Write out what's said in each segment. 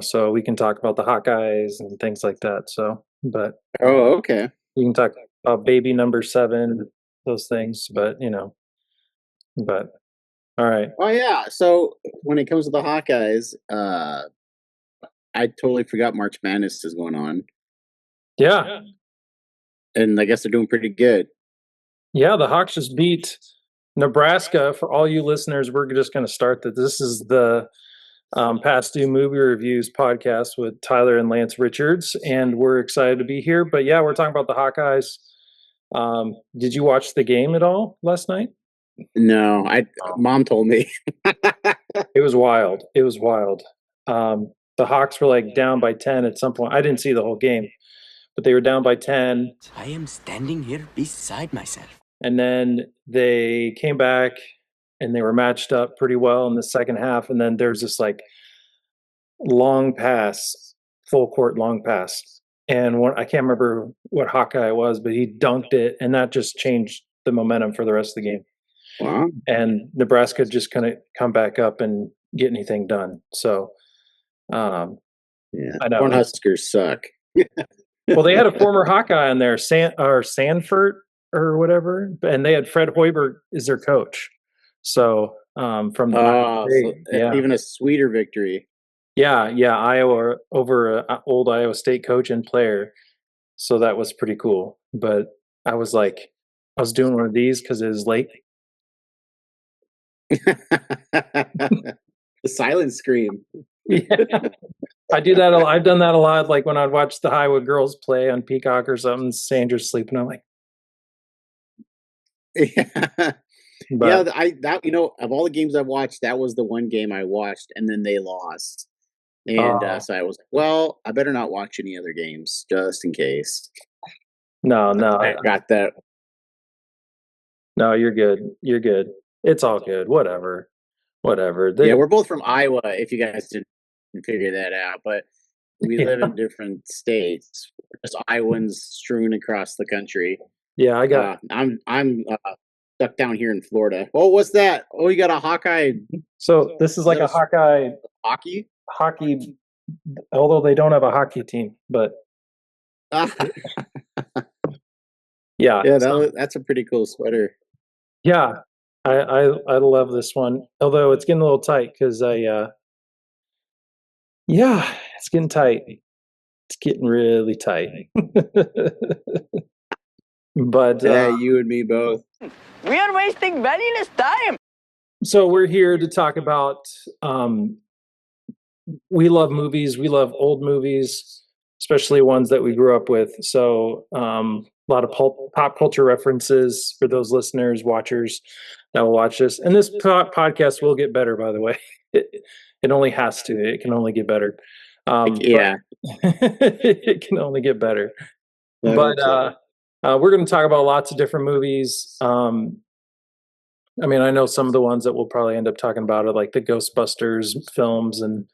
so we can talk about the Hawkeyes and things like that. So, but Oh, okay. you can talk about baby number 7, those things. But all right, Oh yeah. So when it comes to the Hawkeyes, I totally forgot March Madness is going on, yeah, and I guess they're doing pretty good. yeah. The Hawks just beat Nebraska. For all you listeners, we're just going to start that. This is the Past Due Movie Reviews podcast with Tyler and Lance Richards, and we're excited to be here. But yeah, we're talking about the Hawkeyes. Did you watch the game at all last night? No, I mom told me. It was wild. It was wild. The Hawks were like down by 10 at some point. I didn't see the whole game, but they were down by 10. I am standing here beside myself. And then they came back and they were matched up pretty well in the second half. And then there's this like long pass, full court long pass. And I can't remember what Hawkeye it was, but he dunked it, and that just changed the momentum for the rest of the game. Wow. And Nebraska just couldn't come back up and get anything done. So, Yeah, I know. Cornhuskers suck. Well, they had a former Hawkeye on there, Sanford or whatever, and they had Fred Hoiberg as their coach. So from the So yeah, even a sweeter victory. yeah, Iowa over an old Iowa State coach and player. So that was pretty cool. But I was doing one of these because it was late. The silent scream. Yeah. I do that. I've done that a lot. Like when I'd watch the Iowa girls play on Peacock or something, Sandra's sleeping. I'm like, Yeah. Yeah, but of all the games I've watched, that was the one game I watched, and then they lost, and oh, so I was like, "Well, I better not watch any other games just in case." no, I got that. no, you're good. You're good. It's all good. Whatever. Whatever. Yeah, we're both from Iowa. If you guys didn't figure that out, but we Yeah, live in different states. We're just Iowans strewn across the country. yeah, I got I'm stuck down here in Florida. Oh, what's that? Oh, you got a Hawkeye? so this is Is like that a a Hawkeye hockey? hockey, although they don't have a hockey team, but yeah, Yeah, so that's a pretty cool sweater. yeah, I love this one. Although it's getting a little tight because yeah, it's getting tight. It's getting really tight. But Yeah, you and me both. We are wasting valueless time. so we're here to talk about we love movies. We love old movies, especially ones that we grew up with. So a lot of pop culture references for those listeners, watchers that will watch this. And this podcast will get better, by the way. It only has to. It can only get better. Yeah, It can only get better. I But hope so. we're going to talk about lots of different movies. I mean, I know some of the ones that we'll probably end up talking about are like the Ghostbusters films, and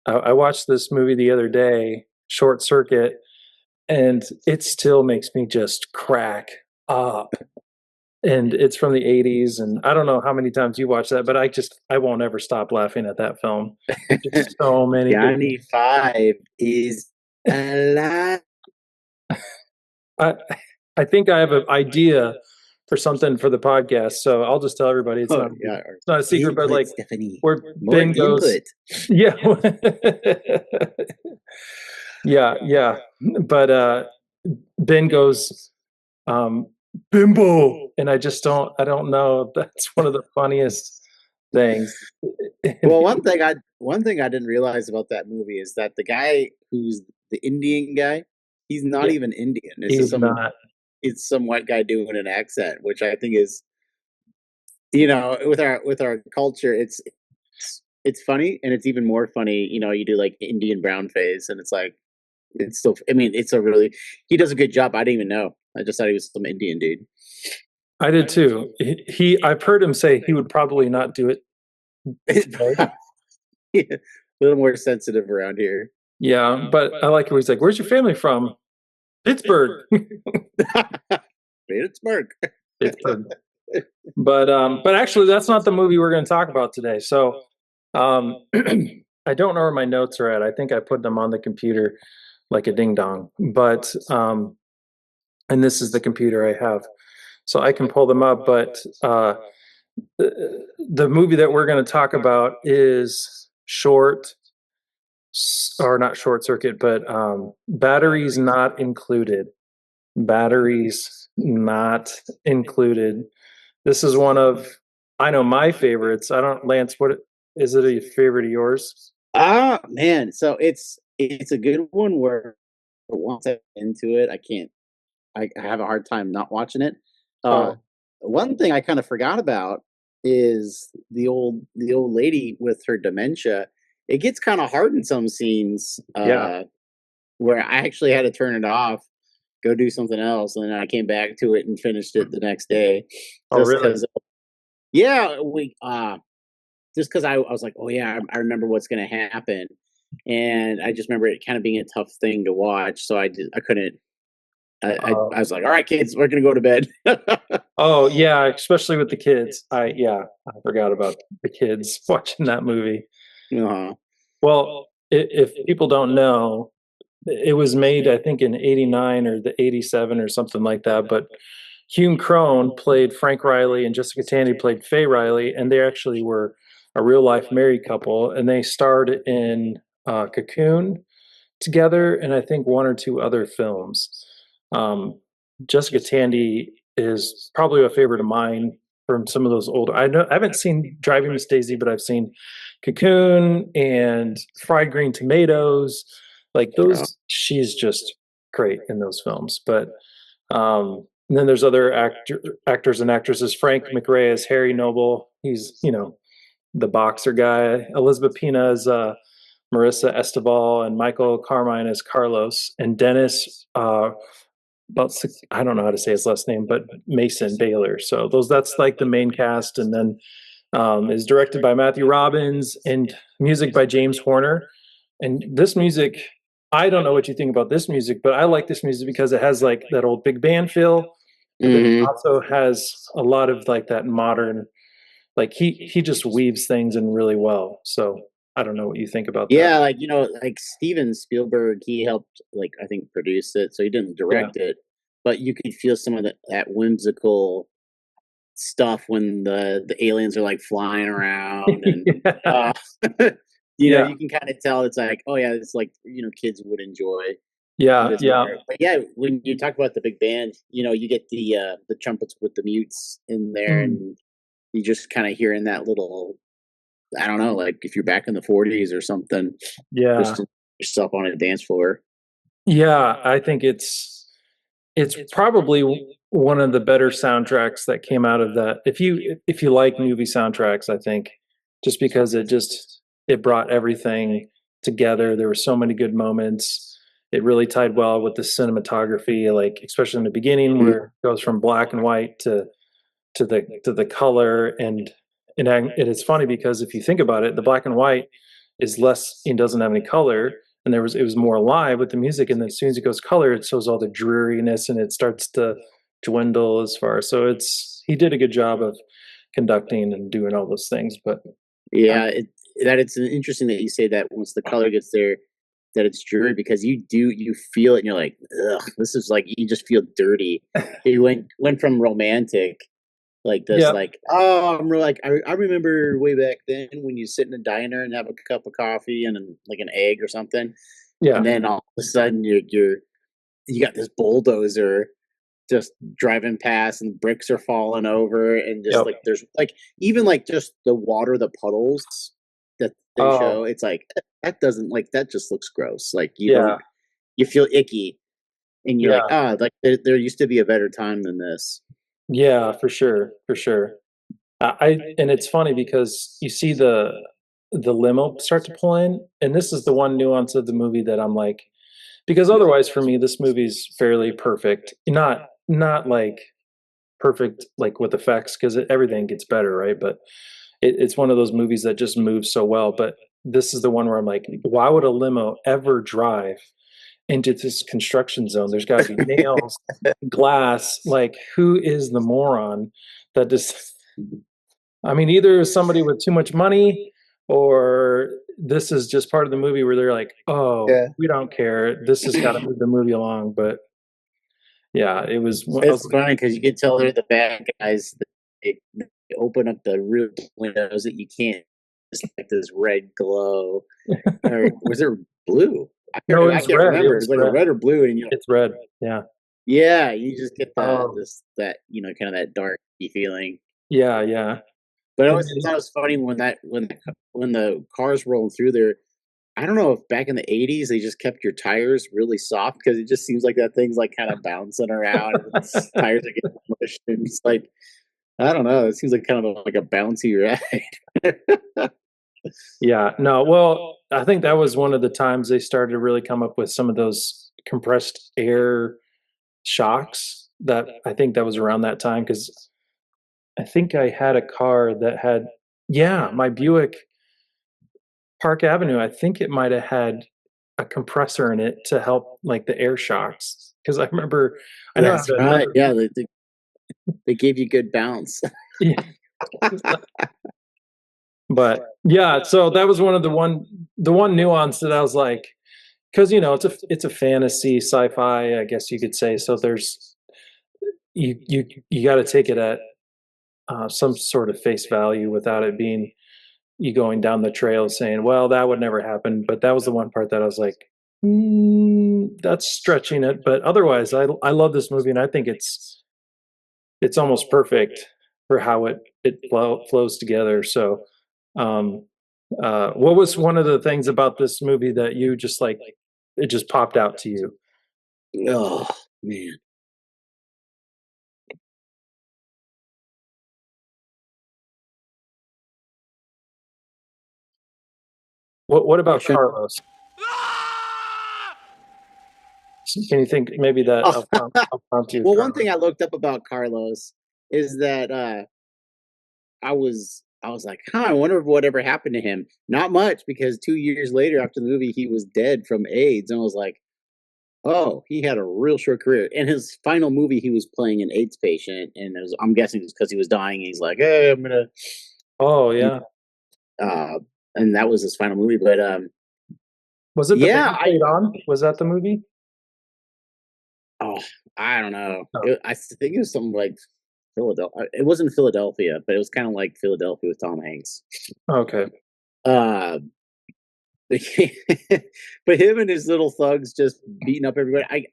I watched this movie the other day, Short Circuit, and it still makes me just crack up. And it's from the 80s, and I don't know how many times you watched that, but I won't ever stop laughing at that film. Just so many good. Johnny Five is alive. I I think I have an idea for something for the podcast, so I'll just tell everybody Oh yeah, it's not a secret, but like Stephanie. where More Ben goes, input. yeah, yeah. But Ben goes, um, bimbo, and I don't know. That's one of the funniest things. Well, one thing I didn't realize about that movie is that the guy who's the Indian guy, he's not Yeah, even Indian. It's just he's not. it's some white guy doing an accent, which I think is with our culture, it's funny, and it's even more funny. You do like Indian brown face, and it's like it's still. I mean, it's a really he does a good job. I didn't even know. I just thought he was some Indian dude. I did too. I've heard him say he would probably not do it today. Yeah, a little more sensitive around here. Yeah, but I like it. He's like, "Where's your family from?" Pittsburgh. Pittsburgh. Pittsburgh. But actually, that's not the movie we're going to talk about today. So, um, I don't know where my notes are at. I think I put them on the computer like a ding dong. But and this is the computer I have, so I can pull them up. But the movie that we're going to talk about is or not short circuit, but batteries not included. Batteries not included. This is one of, I know, my favorites. I don't, Lance, what is it, a favorite of yours? Ah, man. So it's a good one where once I'm into it, I can't. I have a hard time not watching it. Uh, Oh, One thing I kind of forgot about is the old lady with her dementia. It gets kind of hard in some scenes yeah. where I actually had to turn it off, go do something else, and then I came back to it and finished it the next day, Oh, just really? because. Yeah, we just because I was like, oh yeah, I remember what's going to happen, and I just remember it kind of being a tough thing to watch. So I couldn't. I Oh, was like, all right, kids, we're gonna go to bed. oh, yeah. Especially with the kids. Yeah, I forgot about the kids watching that movie. uh-huh. Well, if people don't know, it was made, I think, in '89 or the '87 or something like that. But Hume Crone played Frank Riley and Jessica Tandy played Faye Riley, and they actually were a real life married couple, and they starred in Cocoon together, and I think one or two other films. Um, Jessica Tandy is probably a favorite of mine from some of those older. I haven't seen Driving Miss Daisy, but I've seen Cocoon and Fried Green Tomatoes. Like Yeah. those, she's just great in those films. But and then there's other actors and actresses. Frank McRae is Harry Noble. He's the boxer guy. Elizabeth Pina is Marissa Estevall, and Michael Carmine as Carlos, and Dennis. I don't know how to say his last name, but Mason Baylor. So that's like the main cast, and then is directed by Matthew Robbins and music by James Horner. And this music, I don't know what you think about this music, but I like this music because it has like that old big band feel, but then it Hmm. also has a lot of like that modern, like he just weaves things in really well. So I don't know what you think about that. Yeah, like like Steven Spielberg, he helped, like I think, produce it, so he didn't Yeah. direct it, but you could feel some of that whimsical stuff when the aliens are like flying around and Yeah. uh Yeah. you can kind of tell it's like, oh yeah, it's like kids would enjoy Yeah. this Yeah. part. But yeah, when you talk about the big band, you get the trumpets with the mutes in there, Mm. and you just kind of hearing that little, I don't know, like if you're back in the 40s or something, Yeah. just yourself on a dance floor. Yeah. I think it's probably one of the better soundtracks that came out of that. If you like movie soundtracks, I think just because it brought everything together. There were so many good moments. It really tied well with the cinematography, like especially in the beginning Mhm. where it goes from black and white to the color. And it is funny because if you think about it, the black and white is less, it doesn't have any color, and it was more alive with the music. And then as soon as it goes color, it shows all the dreariness and it starts to dwindle as far. So he did a good job of conducting and doing all those things. But uh, Yeah, it's interesting that you say that once the color gets there, that it's dreary, because you feel it and you're like, ugh, this is like, you just feel dirty. It went from romantic, like this, yeah, like, oh, I'm like, I remember way back then when you sit in a diner and have a cup of coffee and like an egg or something, yeah, and then all of a sudden you got this bulldozer just driving past and bricks are falling over, and just yep. like there's like, even like just the water, the puddles that they show, Oh, it's like, that doesn't, like, that just looks gross. Like, yeah, you feel icky, and you're like, yeah, ah, like there used to be a better time than this. yeah, for sure, for sure. And it's funny because you see the limo start to pull in, and this is the one nuance of the movie that I'm like, because otherwise for me this movie's fairly perfect, not like perfect like with effects, because everything gets better, right? But it's one of those movies that just moves so well. But this is the one where I'm like, why would a limo ever drive into this construction zone? There's got to be nails, glass. Like, who is the moron that just, I mean, either somebody with too much money, or this is just part of the movie where they're like, oh, Yeah. we don't care. This has got to move the movie along. But yeah, it was. I was It's like, funny because you can tell they're the bad guys. They open up the roof windows that you can't. It's like this red glow, or was it blue? no, it I was can't red. It remember. It was was like a red. red or blue, and you know, It's red. Yeah. yeah, you just get Oh, that you know kind of that dark feeling. yeah, yeah. But I And always thought it was funny when the cars rolling through there. I don't know if back in the '80s they just kept your tires really soft because it just seems like that thing's like kind of bouncing around. And its tires are getting pushed, and it's like I don't know. It seems like kind of like a bouncy ride. Yeah, no, well, I think that was one of the times they started to really come up with some of those compressed air shocks. That I think that was around that time because I think I had a car that had, yeah, my Buick Park Avenue. I think it might have had a compressor in it to help like the air shocks. Because I remember, I know I That's had right. another, Yeah, they gave you good bounce. yeah, but yeah, so that was one of the one nuance that I was like, because it's a fantasy sci-fi, I guess you could say. So there's you got to take it at some sort of face value without it being you going down the trail saying, well, that would never happen. But that was the one part that I was like, that's stretching it. But otherwise, I love this movie, and I think it's almost perfect for how it flows together. So, um, what was one of the things about this movie that you just like? It just popped out to you. Oh man. What Yeah, about sure. Carlos? Can you think maybe that Oh, I'll prompt you, well, one Carlos? thing I looked up about Carlos is that I was like, huh, I wonder whatever happened to him. Not much because 2 years later after the movie, he was dead from AIDS, and I was like, oh, he had a real short career. In his final movie, he was playing an AIDS patient, and I'm guessing it's because he was dying. He's like, hey, I'm gonna, Oh yeah, uh, and that was his final movie. But was it the yeah, band played on? Was that the movie? oh, I don't know. Oh, I think it was something like Philadelphia. It wasn't Philadelphia, but it was kind of like Philadelphia with Tom Hanks. okay. Uh, but him and his little thugs just beating up everybody.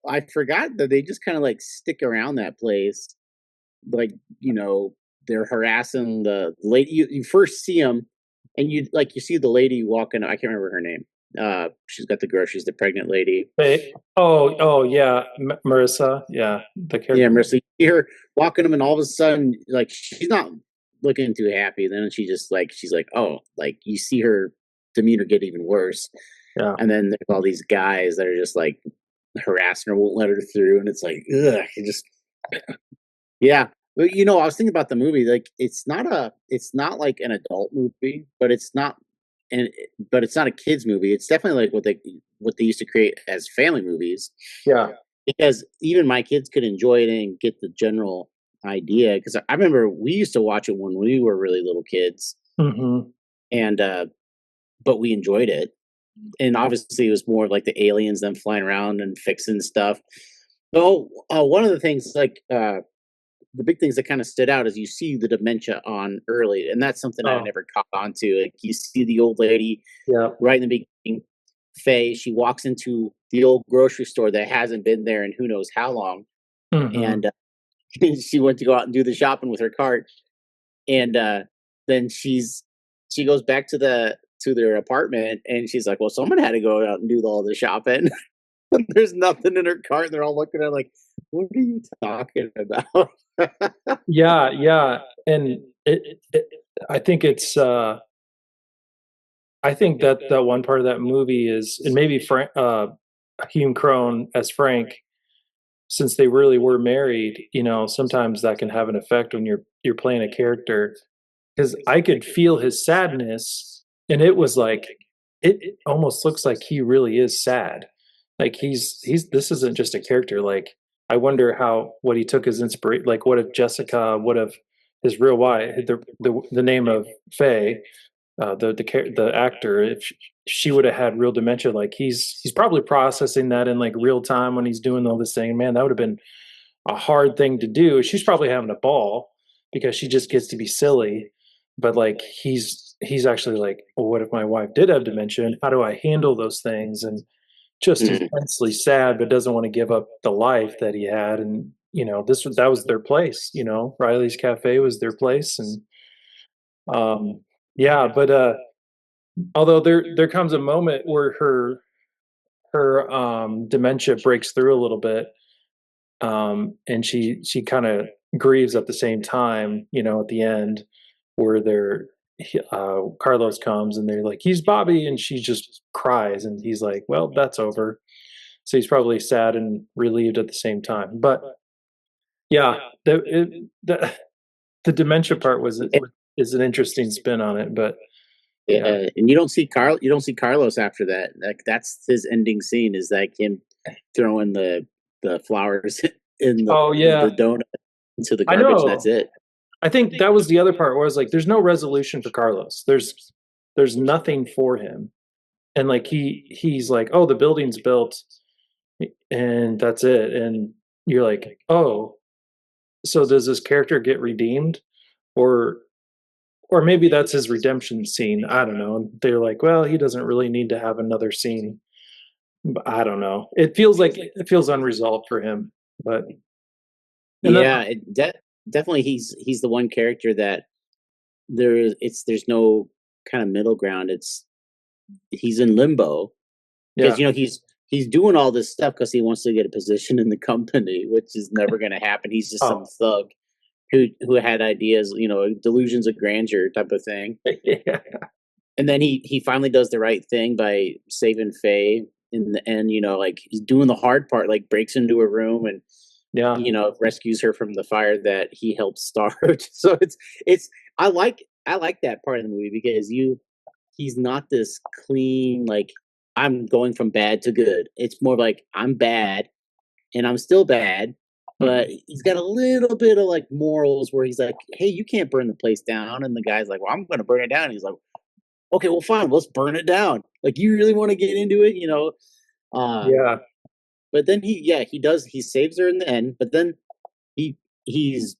I forgot that they just kind of like stick around that place. Like they're harassing the lady. You first see them, and you see the lady walking. I can't remember her name. She's got the groceries. The pregnant lady. Oh yeah, Marissa. Yeah, the Yeah, character. Mercy. You see her walking them, and all of a sudden, like she's not looking too happy. Then she's like, oh, like you see her demeanor get even worse. Yeah. And then there's all these guys that are just like harassing her, won't let her through, and it's like, ugh, it just yeah. But I was thinking about the movie. Like, it's not like an adult movie, but it's not a kids movie. It's definitely like what they used to create as family movies. Yeah. Because even my kids could enjoy it and get the general idea. Because I remember we used to watch it when we were really little kids, Hmm. and but we enjoyed it. And obviously, it was more of like the aliens them flying around and fixing stuff. So one of the things, like the big things that kind of stood out is you see the dementia on early, and that's something I Oh never caught on to. Like you see the old lady yeah. right in the beginning, Faye. She walks into the old grocery store that hasn't been there in who knows how long, Hmm. and she went to go out and do the shopping with her cart, and then she goes back to their apartment, and she's like, "Well, someone had to go out and do all the shopping." There's nothing in her cart, and they're all looking at her like, "What are you talking about?" Yeah, yeah, and I think I think that that one part of that movie is, and maybe Hume Crone as Frank, since they really were married, sometimes that can have an effect when you're playing a character. Because I could feel his sadness, and it was like it almost looks like he really is sad. Like he's this isn't just a character. Like I wonder how what he took as inspiration. Like what if Jessica would have his real wife, the name of Faye the actor, if she would have had real dementia, like he's probably processing that in like real time when he's doing all this thing. Man, that would have been a hard thing to do. She's probably having a ball because she just gets to be silly. But like he's actually like, well, what if my wife did have dementia? And how do I handle those things? And just Mhm. intensely sad, but doesn't want to give up the life that he had. And that was their place. Riley's Cafe was their place, and um, yeah. But although there comes a moment where her dementia breaks through a little bit, and she kind of grieves at the same time, at the end, where Carlos comes and they're like, he's Bobby, and she just cries, and he's like, well, that's over. So he's probably sad and relieved at the same time. But yeah, the dementia part is an interesting spin on it. But yeah, Yeah, and you don't see Carlos after that. Like that's his ending scene is like him throwing the flowers in oh the yeah, donut into the I garbage. And that's know. it. I think that was the other part where I was like, there's no resolution for Carlos. There's nothing for him. And like he's like, oh, the building's built and that's it. And you're like, oh, so does this character get redeemed? Or or maybe that's his redemption scene. I don't know. And they're like, well, he doesn't really need to have another scene. But I don't know. It feels unresolved for him. But and then Yeah, definitely he's the one character that there's no kind of middle ground. He's in limbo because yeah. he's doing all this stuff because he wants to get a position in the company, which is never going to happen. He's just some Oh. thug who had ideas, delusions of grandeur type of thing. Yeah. And then he finally does the right thing by saving Faye in the end. Like he's doing the hard part, like breaks into a room and Yeah. rescues her from the fire that he helped start. So it's I like that part of the movie because he's not this clean, like I'm going from bad to good. It's more like I'm bad and I'm still bad, but Mhm. he's got a little bit of like morals where he's like, hey, you can't burn the place down. And the guy's like, well, I'm gonna burn it down. And he's like, okay, well, fine, let's burn it down. Like you really want to get into it. Um, Yeah. but then he does, he saves her in the end, but then he he's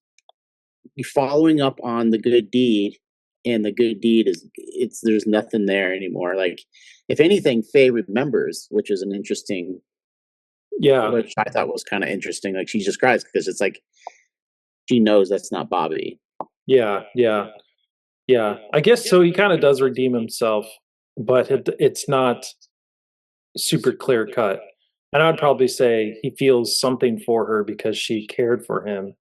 following up on the good deed, and the good deed is it's there's nothing there anymore. Like if anything, Faye remembers, which is an interesting, Yeah. which I thought was kind of interesting. Like she just cries because it's like she knows that's not Bobby. Yeah. Yeah. Yeah. I guess so. He kind of does redeem himself, but it's not super clear cut. And I'd probably say he feels something for her because she cared for him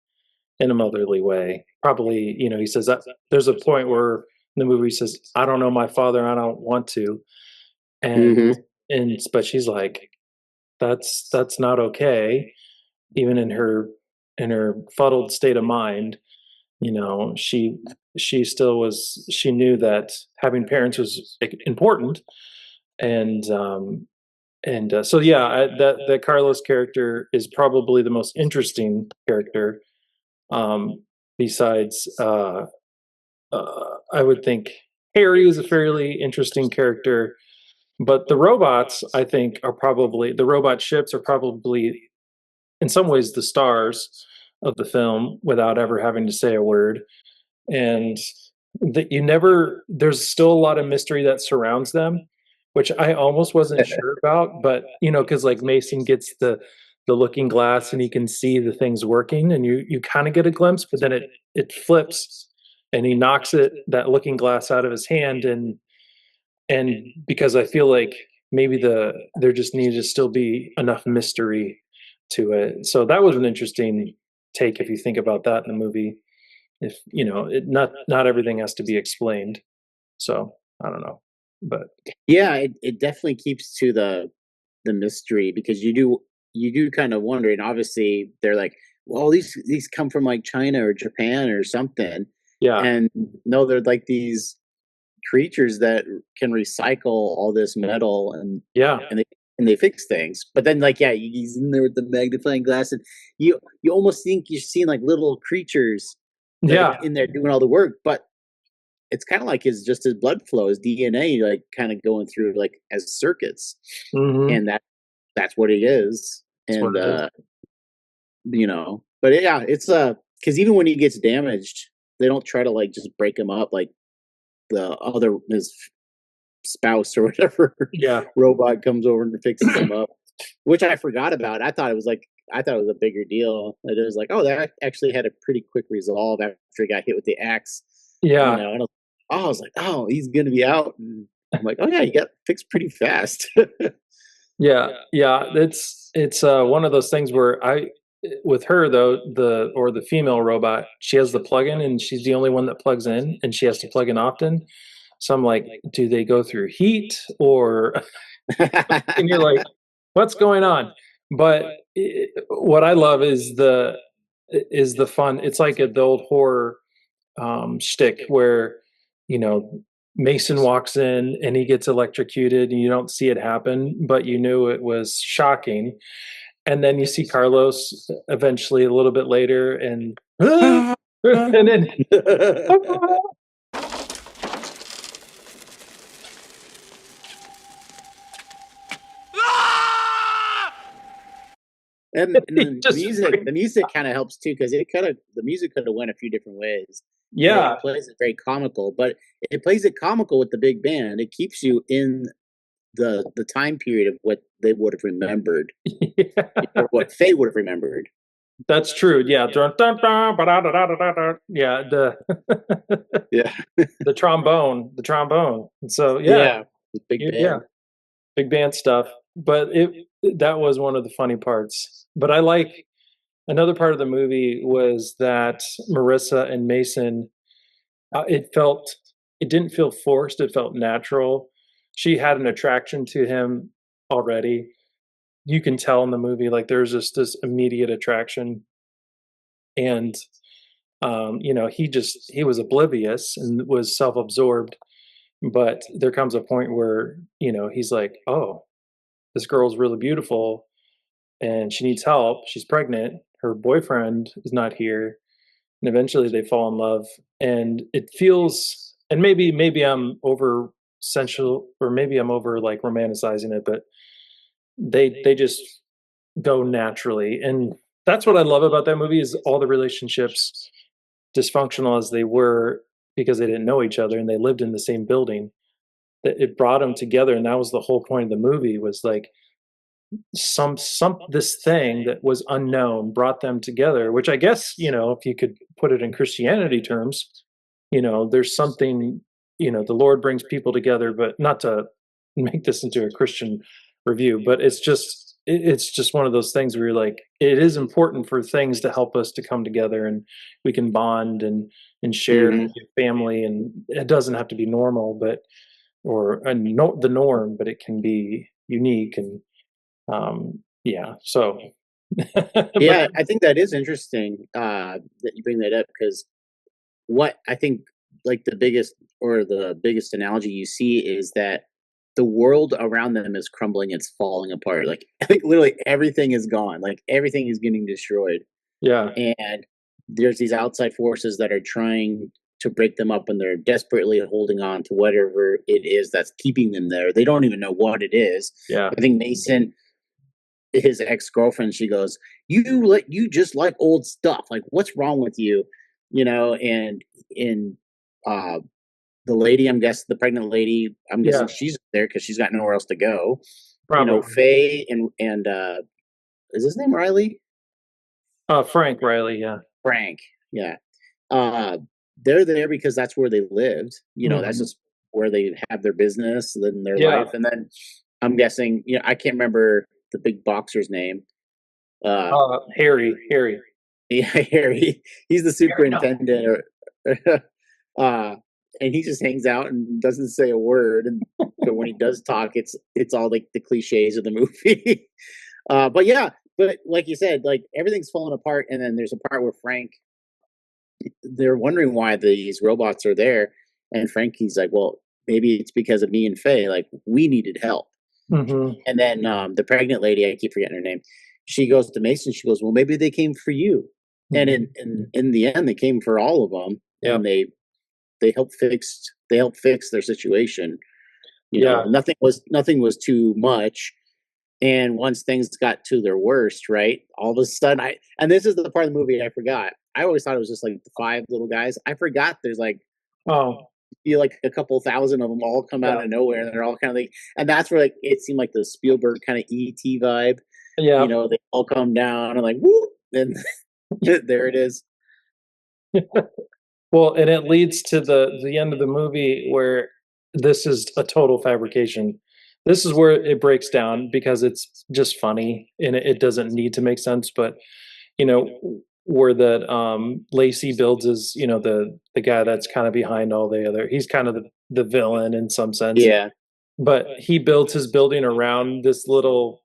in a motherly way. Probably, he says that there's a point where in the movie he says, I don't know my father, I don't want to. And Hmm. but she's like, that's not okay. Even in her fuddled state of mind, she still was she knew that having parents was important. And so yeah, that Carlos character is probably the most interesting character, um, besides I would think Harry is a fairly interesting character, but the robots I think are probably the robot ships are probably in some ways the stars of the film without ever having to say a word. And that you never there's still a lot of mystery that surrounds them, which I almost wasn't sure about. But because like Mason gets the looking glass and he can see the things working, and you kind of get a glimpse, but then it flips and he knocks that looking glass out of his hand. And because I feel like maybe there just needed to still be enough mystery to it. So that was an interesting take if you think about that in the movie. If not everything has to be explained. So I don't know, but Yeah, it definitely keeps to the mystery because you do kind of wonder, and obviously they're like, well, these come from like China or Japan or something, yeah, and no, they're like these creatures that can recycle all this metal yeah, and they fix things. But then like yeah, he's in there with the magnifying glass, and you almost think you're seeing like little creatures like yeah, in there doing all the work, but it's kind of like his blood flow, his DNA, like kind of going through like as circuits, Mm-hmm. and that's what it is. That's what And it is. but yeah, it's because even when he gets damaged, they don't try to like just break him up like the other his spouse or whatever Yeah. robot comes over and fixes him up, which I forgot about. I thought it was a bigger deal. It was like, oh, that actually had a pretty quick resolve after he got hit with the axe. Yeah. And I was like, oh, he's gonna be out. And I'm like, oh yeah, he got fixed pretty fast. Yeah. Yeah. It's one of those things where with her though, the female robot, she has the plug-in and she's the only one that plugs in and she has to plug in often. So I'm like, do they go through heat or and you're like, what's going on? But what I love is the fun. It's like the old horror shtick where you know Mason walks in and he gets electrocuted and you don't see it happen, but you knew it was shocking. And then you see Carlos eventually a little bit later, and and then and he the just music kind of helps too because the music could have went a few different ways. yeah. It plays it very comical, but it plays it comical with the big band. It keeps you in the time period of what they would have remembered or what Faye would have remembered. That's true. Yeah. Dun, dun, dun, ba-da-da-da-da-da. Yeah. Yeah, The trombone. The trombone. And so yeah, yeah, the big yeah, band. big band stuff. But that was one of the funny parts. But I like another part of the movie was that Marissa and Mason. It didn't feel forced. It felt natural. She had an attraction to him already. You can tell in the movie like there's just this immediate attraction, and he was oblivious and was self-absorbed. But there comes a point where he's like, oh, this girl's really beautiful and she needs help. She's pregnant. Her boyfriend is not here. And eventually they fall in love. And it feels, and maybe I'm over sensual, or maybe I'm over like romanticizing it, but they just go naturally. And that's what I love about that movie is all the relationships, dysfunctional as they were because they didn't know each other and they lived in the same building, that it brought them together. And that was the whole point of the movie, was like some this thing that was unknown brought them together, which I guess if you could put it in Christianity terms, there's something, the Lord brings people together. But not to make this into a Christian review, but it's just one of those things where you're like, it is important for things to help us to come together and we can bond and share Hmm. family. And it doesn't have to be normal, but the norm, but it can be unique. And yeah, so but Yeah, I think that is interesting that you bring that up because what I think like the biggest analogy you see is that the world around them is crumbling, it's falling apart. Like I think literally everything is gone. Like everything is getting destroyed. yeah, And there's these outside forces that are trying to break them up and they're desperately holding on to whatever it is that's keeping them there. They don't even know what it is. yeah, I think Mason, his ex-girlfriend, she goes, you just like old stuff. Like what's wrong with you? And in uh the lady, I'm guessing the pregnant lady, I'm yeah, guessing she's there because she's got nowhere else to go. probably. Faye and is his name Riley? Frank Riley, yeah. Frank. Yeah. Uh they're there because that's where they lived. That's Mhm. just where they have their business and their Yeah, life. And then I'm guessing, I can't remember the big boxer's name. Uh Harry. yeah, Harry. He's the Harry, no. superintendent uh and he just hangs out and doesn't say a word. And but when he does talk, it's all like the cliches of the movie. But yeah, but like you said, like everything's falling apart, and then there's a part where Frank, they're wondering why these robots are there, and Frankie's like, well, maybe it's because of me and Faye, like we needed help. Mhm. And then the pregnant lady, I keep forgetting her name, she goes to Mason, she goes, well, maybe they came for you. And Mhm. in the end, they came for all of them, Yep. and they they helped fix their situation. You know, Yeah. nothing was too much. And once things got to their worst, right? All of a sudden, I and this is the part of the movie I forgot. I always thought it was just like the five little guys. I forgot there's like Oh, feel like a couple thousand of them all come out yeah. of nowhere, and they're all kind of like, and that's where like it seemed like the Spielberg kind of ET vibe. Yeah. You know, they all come down and like whoop, and there it is. Well, and it leads to the end of the movie where this is a total fabrication. This is where it breaks down because it's just funny and it doesn't need to make sense. But you know, where that Lacey builds is, you know, the guy that's kind of behind all the other. He's kind of the villain in some sense, Yeah, but he builds his building around this little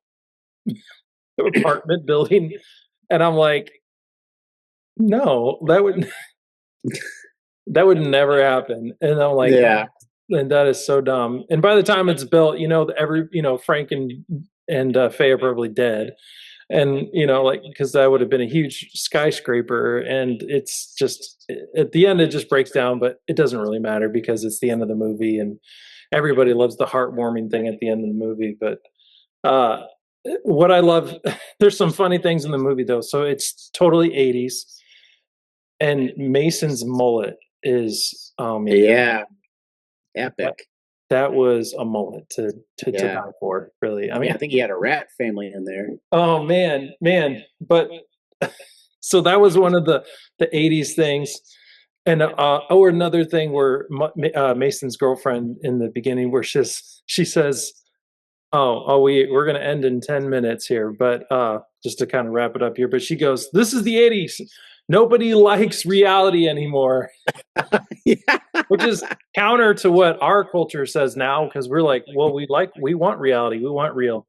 apartment building, and I'm like, no, that would never happen. And I'm like, yeah, and that is so dumb. And by the time it's built, you know, Frank and Faye are probably dead. And you know, like because that would have been a huge skyscraper, and it's just at the end it just breaks down, but it doesn't really matter because it's the end of the movie, and everybody loves the heartwarming thing at the end of the movie. But uh, what I love, there's some funny things in the movie though. So it's totally 80s, and Mason's mullet is, oh man, yeah, epic. that was a mullet to Yeah, die for, really. I yeah. I mean, think he had a rat family in there. oh man, but so that was one of the 80s things. And another thing where Mason's girlfriend in the beginning, where she says, we're going to end in 10 minutes here, but just to kind of wrap it up here, but she goes, this is the 80s. Nobody likes reality anymore, Yeah, which is counter to what our culture says now, because we're like, well, we want reality, we want real.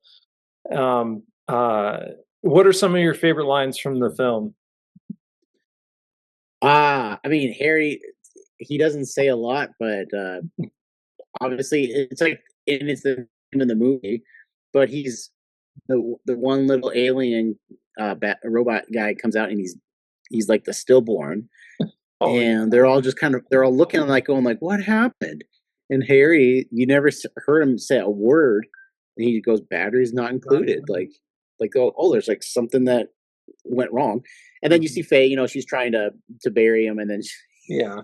Um, uh, what are some of your favorite lines from the film? I mean Harry. He doesn't say a lot, but obviously it's like, and it's the name of the movie, but he's the one little alien robot guy comes out, and he's like the stillborn, Oh, and they're all looking like going like, what happened? And Harry, you never heard him say a word, and he goes, batteries not included. Like oh, there's like something that went wrong. And then you see Faye, you know, she's trying to bury him, and then yeah,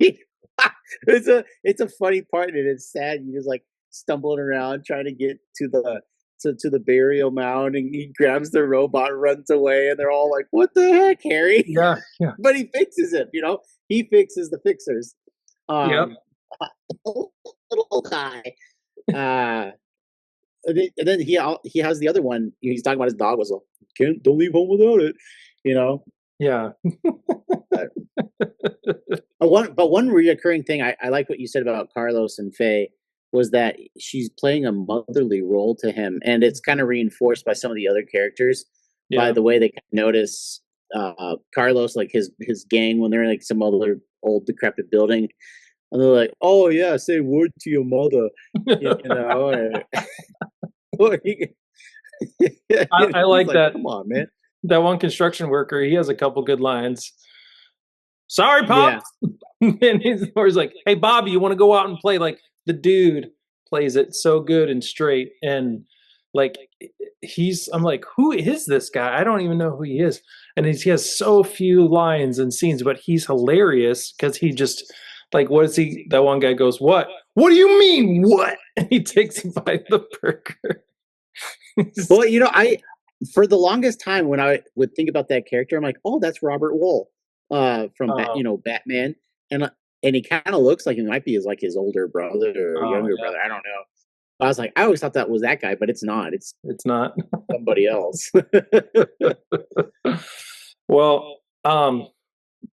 it's a funny part, and it's sad. You just like stumbling around trying to get to the burial mound, and he grabs the robot, runs away, and they're all like, "What the heck, Harry?" yeah, yeah, But he fixes it. You know, he fixes the fixers. yep, Um, little guy. Uh, and then he has the other one. He's talking about his dog whistle. Can't don't leave home without it. You know, yeah, one reoccurring thing I like what you said about Carlos and Faye was that she's playing a motherly role to him, and it's kind of reinforced by some of the other characters by yeah, the way they notice Carlos, like his gang, when they're in like some other old decrepit building, and they're like, "Oh yeah, say word to your mother," you know. Or I he's like like, that. "Come on, man." That one construction worker, he has a couple good lines. Sorry, Yeah, pops. And he's always like, "Hey, Bobby, you want to go out and play?" Like the dude plays it so good and straight, and like I'm like, who is this guy? I don't even know who he is, and he has so few lines and scenes, but he's hilarious because he just like, what is he? That one guy goes, "What? What do you mean, what?" And he takes a bite of the burger. well, you know, I for the longest time when I would think about that character, I'm like, "Oh, that's Robert Wool, from Oh, You know, Batman," and uh, and he kind of looks like he might be his older brother or oh younger yeah, brother. I don't know. I was like, I always thought that was that guy, but it's not. It's it's not. somebody else. Well,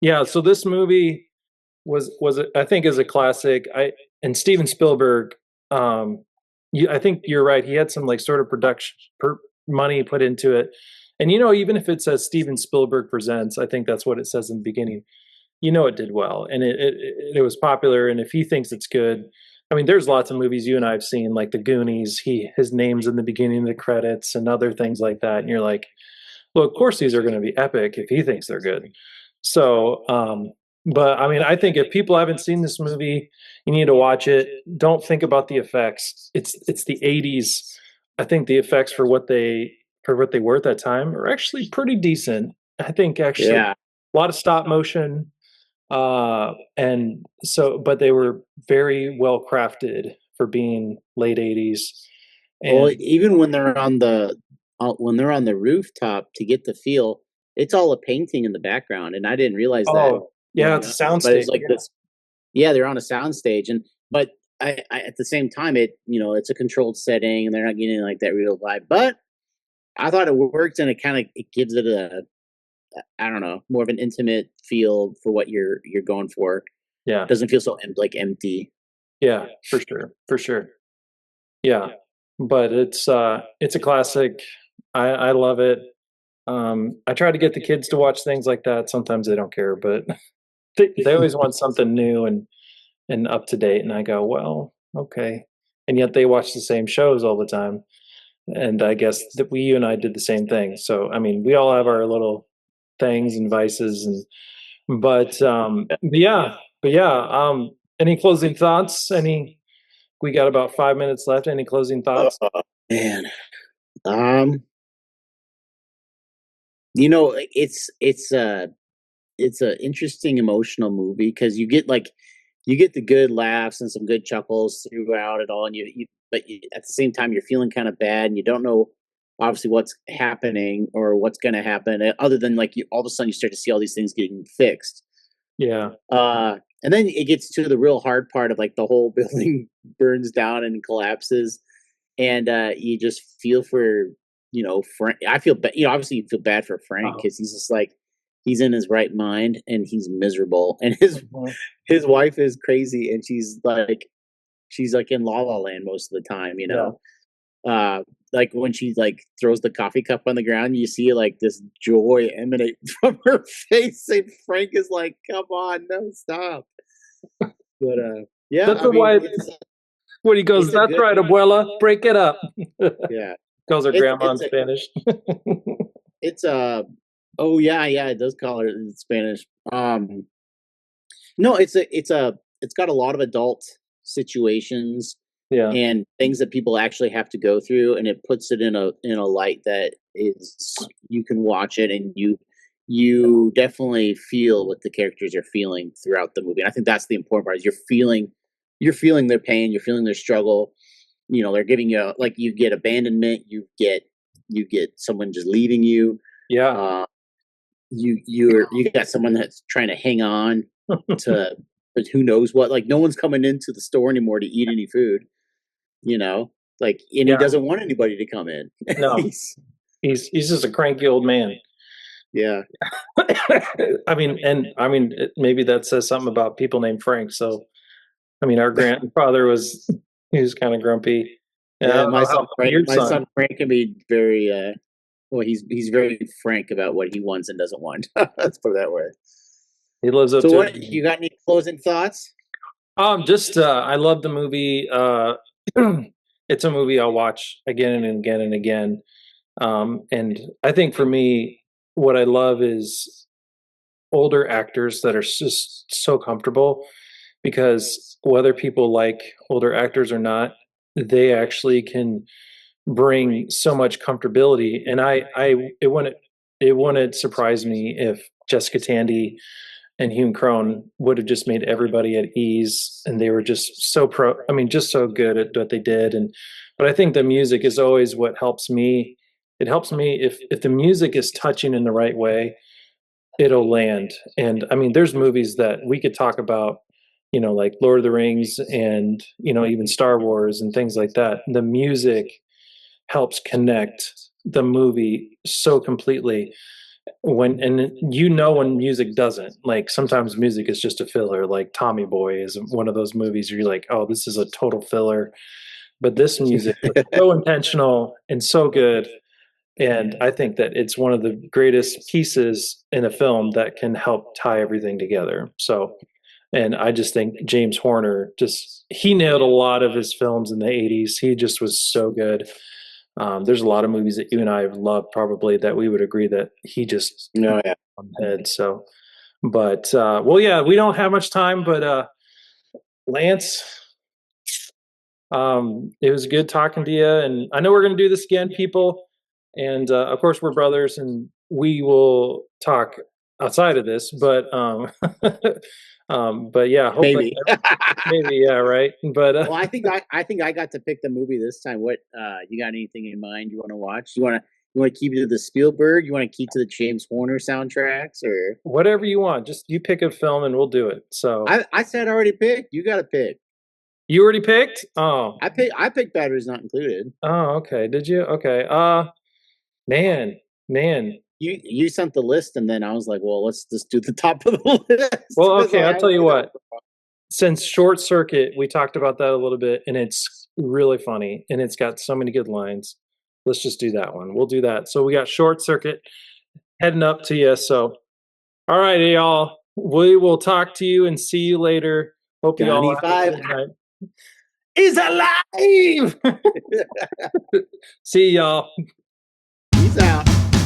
yeah. So this movie I think is a classic. And Steven Spielberg. I think you're right. He had some like sort of money put into it, and you know, even if it says Steven Spielberg presents, I think that's what it says in the beginning. You know, it did well, and it was popular. And if he thinks it's good, I mean, there's lots of movies you and I've seen, like The Goonies. His name's in the beginning of the credits, and other things like that. And you're like, well, of course these are going to be epic if he thinks they're good. So, But I mean, I think if people haven't seen this movie, you need to watch it. Don't think about the effects. It's the 80s. I think the effects for what they were at that time are actually pretty decent. I think actually Yeah. a lot of stop motion, and so but they were very well crafted for being late 80s. Well, And even when they're on the rooftop to get the feel, it's all a painting in the background, and I didn't realize that oh yeah, growing it's up. a But soundstage. it's like this. Yeah, they're on a sound stage, and but I at the same time, it's a controlled setting, and they're not getting like that real vibe. But I thought it worked, and it gives it a I don't know, more of an intimate feel for what you're going for. Yeah. Doesn't feel so like empty. Yeah, for sure. For sure. Yeah. But it's a classic. I love it. I try to get the kids to watch things like that. Sometimes they don't care, but they always want something new and up to date. And I go, well, okay. And yet they watch the same shows all the time. And I guess that you and I did the same thing. So I mean, we all have our little things and vices, and but yeah. Any closing thoughts? We got about 5 minutes left. Any closing Oh thoughts? man, um, you know, it's a interesting emotional movie because you get the good laughs and some good chuckles throughout it all, and at the same time you're feeling kind of bad and you don't know obviously what's happening or what's going to happen other than like you all of a sudden you start to see all these things getting fixed. Yeah. And then it gets to the real hard part of like the whole building burns down and collapses, and you just feel for Frank. I feel obviously you feel bad for Frank Oh. because he's just like he's in his right mind and he's miserable, and his wife is crazy, and she's like in La La Land most of the time, Yeah. uh like when she like throws the coffee cup on the ground, you see like this joy emanate from her face, and Frank is like, come on, no, stop. But yeah, That's I the mean wife. When he goes, it's a that's good right, abuela, break it up. yeah. Calls her It's grandma in it's a Spanish. it's a oh yeah, yeah, it does call her in Spanish. No, it's got a lot of adult situations Yeah. and things that people actually have to go through, and it puts it in a light that is you can watch it and you definitely feel what the characters are feeling throughout the movie. And I think that's the important part is you're feeling their pain, you're feeling their struggle. They're giving you like you get abandonment, you get someone just leaving you. Yeah. Uh, you got someone that's trying to hang on to but who knows what. Like no one's coming into the store anymore to eat any food. You know, and he Yeah. doesn't want anybody to come in. No. He's He's just a cranky old man. yeah, Maybe that says something about people named Frank. So I mean, our grandfather was he was kind of grumpy. And I yeah. don't know how about your My son. son Frank can be very well. He's very frank about what he wants and doesn't want. Let's put it that way. He lives up So, to what it. you got? Any closing thoughts? Just I love the movie. It's a movie I'll watch again and again and again. And I think for me, what I love is older actors that are just so comfortable, because whether people like older actors or not, they actually can bring so much comfortability. And it wouldn't surprise me if Jessica Tandy and Hume Crone would have just made everybody at ease, and they were just so just so good at what they did. And but I think the music is always what helps me. It helps me if the music is touching in the right way, it'll land. And I mean, there's movies that we could talk about, like Lord of the Rings and even Star Wars and things like that. The music helps connect the movie so completely. When music doesn't, like sometimes music is just a filler. Like Tommy Boy is one of those movies where you're like, oh, this is a total filler. But this music was so intentional and so good. And I think that it's one of the greatest pieces in a film that can help tie everything together. So, and I just think James Horner he nailed a lot of his films in the 80s. He just was so good. There's a lot of movies that you and I have loved probably that we would agree that he just No, yeah. on the head. So, But well, yeah, we don't have much time, but Lance, it was good talking to you, and I know we're going to do this again, people. And of course, we're brothers, and we will talk outside of this. But but yeah, hopefully, Maybe. maybe yeah, right. But Well, I think I got to pick the movie this time. What you got anything in mind you want to watch? You want to keep it to the Spielberg? You want to keep to the James Horner soundtracks, or whatever you want, just you pick a film, and we'll do it. So I said I already picked. You got to pick. you already picked? Oh, I picked Batteries Not Included. oh, okay. Did you? Okay. Man, man. You sent the list, and then I was like, well, let's just do the top of the list. Well, 'Cause okay. I I'll tell you really what. don't- Since Short Circuit, we talked about that a little bit, and it's really funny, and it's got so many good lines. Let's just do that one. We'll do that. So we got Short Circuit heading up to you. So, all right, y'all. We will talk to you and see you later. Hope you all Johnny have a Five good night. Is alive. See y'all. Peace out.